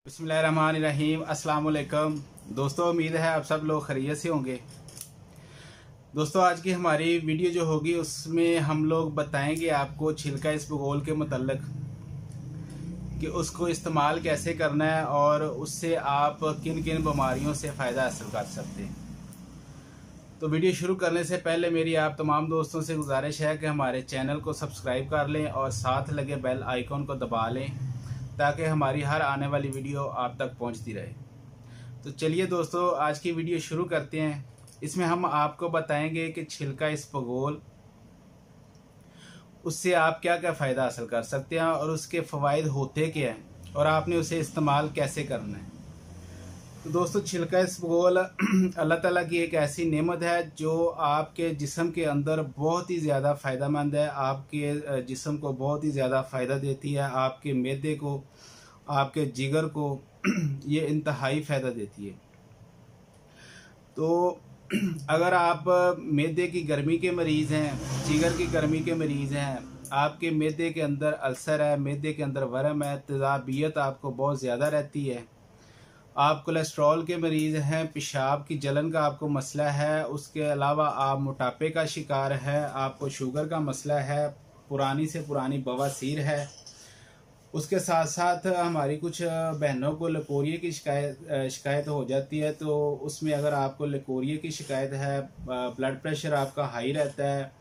बिस्मिल्लाहिर्रहमानिर्रहीम। अस्सलाम वालेकुम दोस्तों, उम्मीद है आप सब लोग खैरियत से होंगे। दोस्तों, आज की हमारी वीडियो जो होगी उसमें हम लोग बताएंगे आपको छिलका इसबगोल के मतलब कि उसको इस्तेमाल कैसे करना है और उससे आप किन किन बीमारियों से फ़ायदा हासिल कर सकते हैं। तो वीडियो शुरू करने से पहले मेरी आप तमाम दोस्तों से गुजारिश है कि हमारे चैनल को सब्सक्राइब कर लें और साथ लगे बेल आइकॉन को दबा लें ताकि हमारी हर आने वाली वीडियो आप तक पहुंचती रहे। तो चलिए दोस्तों, आज की वीडियो शुरू करते हैं। इसमें हम आपको बताएंगे कि छिलका इसबगोल उससे आप क्या क्या फ़ायदा हासिल कर सकते हैं और उसके फ़वाइद होते क्या हैं और आपने उसे इस्तेमाल कैसे करना है। तो दोस्तों, छिलका इसबगोल अल्लाह ताला की एक ऐसी नेमत है जो आपके जिस्म के अंदर बहुत ही ज़्यादा फ़ायदेमंद है। आपके जिस्म को बहुत ही ज़्यादा फ़ायदा देती है, आपके मैदे को, आपके जिगर को ये इंतहाई फ़ायदा देती है। तो अगर आप मैदे की गर्मी के मरीज़ हैं, जिगर की गर्मी के मरीज़ हैं, आपके मैदे के अंदर अल्सर है, मैदे के अंदर वरम है, तेज़ाबियत आपको बहुत ज़्यादा रहती है, आप कोलेस्ट्रॉल के मरीज़ हैं, पेशाब की जलन का आपको मसला है, उसके अलावा आप मोटापे का शिकार है, आपको शुगर का मसला है, पुरानी से पुरानी बवासीर है, उसके साथ साथ हमारी कुछ बहनों को लकोरिये की शिकायत हो जाती है। तो उसमें अगर आपको लकोरिये की शिकायत है, ब्लड प्रेशर आपका हाई रहता है,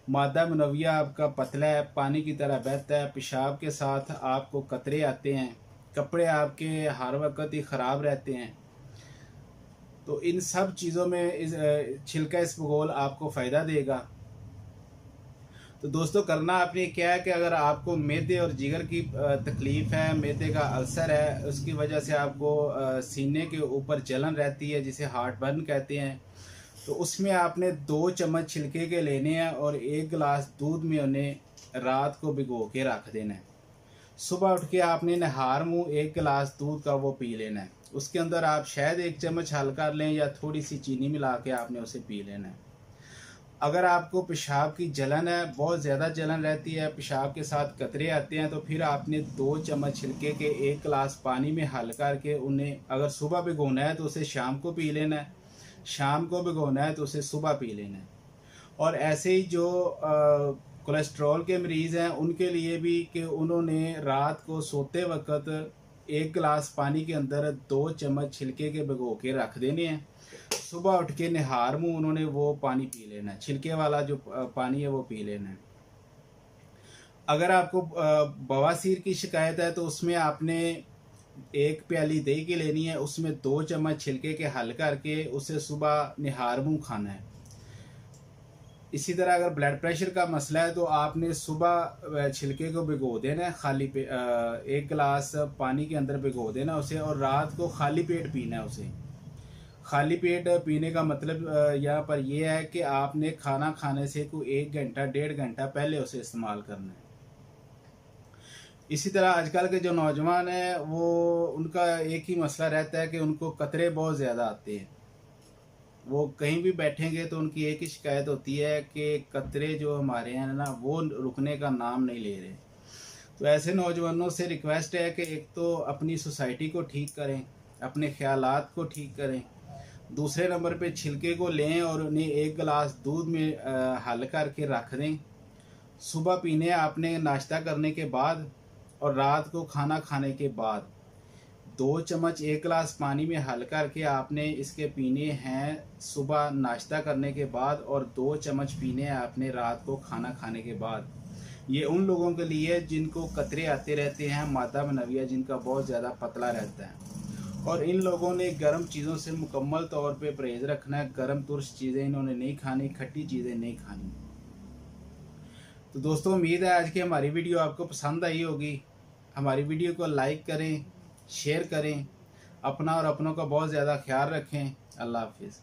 मादा मनविया आपका पतला है, पानी की तरह बहता है, पेशाब के साथ आपको कतरे आते हैं, कपड़े आपके हर वक्त ही ख़राब रहते हैं, तो इन सब चीज़ों में छिलका इसबगोल आपको फ़ायदा देगा। तो दोस्तों, करना आपने क्या है कि अगर आपको मैदे और जिगर की तकलीफ़ है, मैदे का अल्सर है, उसकी वजह से आपको सीने के ऊपर जलन रहती है जिसे हार्ट बर्न कहते हैं, तो उसमें आपने 2 चम्मच छिलके के लेने हैं और 1 गिलास दूध में उन्हें रात को भिगो के रख देना है। सुबह उठ के आपने नहार मुँह 1 गिलास दूध का वो पी लेना है। उसके अंदर आप शायद 1 चम्मच हल कर लें या थोड़ी सी चीनी मिला के आपने उसे पी लेना है। अगर आपको पेशाब की जलन है, बहुत ज़्यादा जलन रहती है, पेशाब के साथ कतरे आते हैं, तो फिर आपने 2 चम्मच छिलके के 1 गिलास पानी में हल करके उन्हें अगर सुबह भिगोना है तो उसे शाम को पी लेना है, शाम को भिगोना है तो उसे सुबह पी लेना है। और ऐसे ही जो कोलेस्ट्रॉल के मरीज़ हैं उनके लिए भी कि उन्होंने रात को सोते वक्त 1 गिलास पानी के अंदर 2 चम्मच छिलके के भिगो के रख देने हैं, सुबह उठ के निहार मुँह उन्होंने वो पानी पी लेना है, छिलके वाला जो पानी है वो पी लेना है। अगर आपको बवासीर की शिकायत है तो उसमें आपने 1 प्याली दही की लेनी है, उसमें 2 चम्मच छिलके के हल करके उसे सुबह निहार मुँह खाना है। इसी तरह अगर ब्लड प्रेशर का मसला है तो आपने सुबह छिलके को भिगो देना है, खाली पे 1 गिलास पानी के अंदर भिगो देना उसे और रात को खाली पेट पीना है उसे। खाली पेट पीने का मतलब यहाँ पर यह है कि आपने खाना खाने से कोई 1 घंटा 1.5 घंटा पहले उसे इस्तेमाल करना है। इसी तरह आजकल के जो नौजवान हैं वो उनका एक ही मसला रहता है कि उनको कतरे बहुत ज़्यादा आते हैं। वो कहीं भी बैठेंगे तो उनकी एक ही शिकायत होती है कि कतरे जो हमारे हैं ना वो रुकने का नाम नहीं ले रहे। तो ऐसे नौजवानों से रिक्वेस्ट है कि एक तो अपनी सोसाइटी को ठीक करें, अपने ख्यालात को ठीक करें, दूसरे नंबर पे छिलके को लें और उन्हें 1 गिलास दूध में हल करके रख दें। सुबह पीने आपने नाश्ता करने के बाद और रात को खाना खाने के बाद 2 चम्मच 1 गिलास पानी में हल करके आपने इसके पीने हैं सुबह नाश्ता करने के बाद और 2 चम्मच पीने हैं आपने रात को खाना खाने के बाद। ये उन लोगों के लिए जिनको कतरे आते रहते हैं, मादा मनविया जिनका बहुत ज़्यादा पतला रहता है, और इन लोगों ने गर्म चीज़ों से मुकम्मल तौर पे परहेज़ रखना है। गर्म तुर्श चीज़ें इन्होंने नहीं खानी, खट्टी चीज़ें नहीं खानी। तो दोस्तों, उम्मीद है आज की हमारी वीडियो आपको पसंद आई होगी। हमारी वीडियो को लाइक करें, शेयर करें, अपना और अपनों का बहुत ज़्यादा ख्याल रखें। अल्लाह हाफिज़।